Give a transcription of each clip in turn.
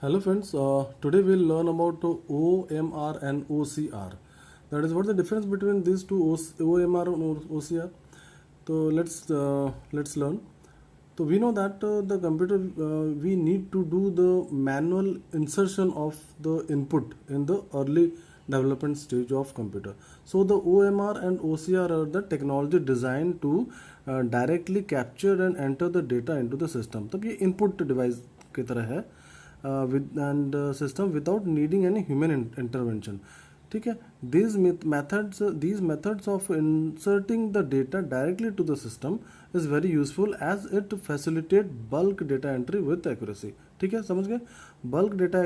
Hello friends, today we'll learn about OMR and OCR. That is what the difference between these two OMR and OCR. So let's learn. So we know that the computer we need to do the manual insertion of the input in the early development stage of computer. So the OMR and OCR are the technology designed to directly capture and enter the data into the system. तो ये input device की तरह है with and system without needing any human intervention. ठीक है, these methods of inserting the data directly to the system is very useful as it facilitate bulk data entry with accuracy. ठीक है, समझ गए? bulk data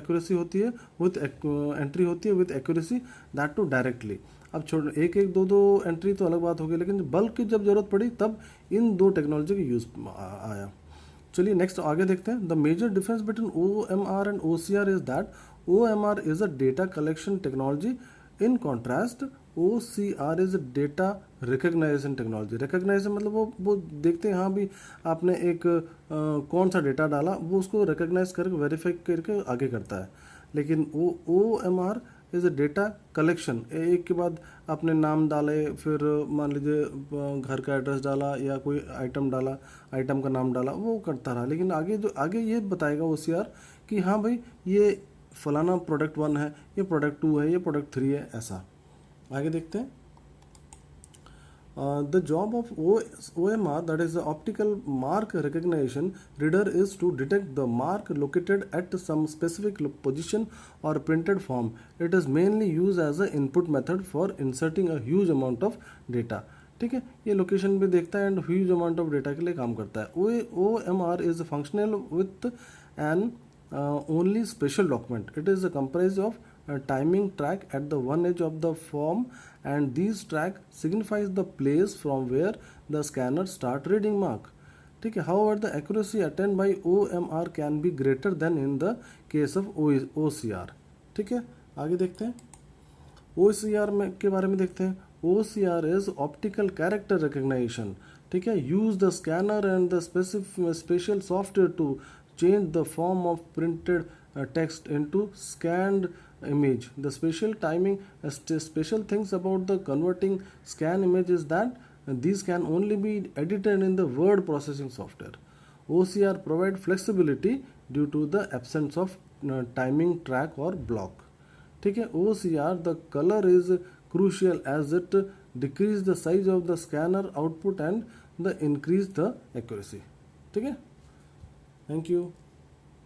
accuracy होती है with entry होती है with accuracy that to directly. अब छोड़ एक एक दो एंट्री तो अलग बात होगी, लेकिन बल्क की जब जरूरत पड़ी तब इन दो टेक्नोलॉजी का यूज आया. चलिए नेक्स्ट आगे देखते हैं. The major difference between OMR and OCR is that OMR is a data collection technology. In contrast OCR is a data recognition technology. Recognition मतलब वो देखते हैं हाँ भी आपने एक कौन सा डेटा डाला, वो उसको रिकग्नाइज करके वेरीफाई करके आगे करता है. लेकिन OMR is a data collection. एक के बाद आपने नाम डाले, फिर मान लीजिए घर का एड्रेस डाला या कोई आइटम डाला, आइटम का नाम डाला, वो करता रहा. लेकिन आगे ये बताएगा OCR कि हाँ भाई ये फलाना प्रोडक्ट 1 है, ये प्रोडक्ट 2 है, ये प्रोडक्ट 3 है. ऐसा आगे देखते हैं. The job of OMR, that is the optical mark recognition reader, is to detect the mark located at some specific position or printed form. It is mainly used as an input method for inserting a huge amount of data. ठीक है, ये location भी देखता है and huge amount of data के लिए काम करता है. OMR is functional with an only special document. It is comprised of a timing track at the one edge of the form, and these track signifies the place from where the scanner start reading mark. ठीक है. However, the accuracy attained by OMR can be greater than in the case of OCR. ठीक है, आगे देखते हैं. OCR में के बारे में देखते हैं. OCR is optical character recognition. ठीक है, use the scanner and the special software to change the form of printed text into scanned image. The special things about the converting scan image is that these can only be edited in the word processing software. OCR provide flexibility due to the absence of timing track or block. ठीक है. OCR the color is crucial as it decrease the size of the scanner output and the increase the accuracy. ठीक है. Thank you.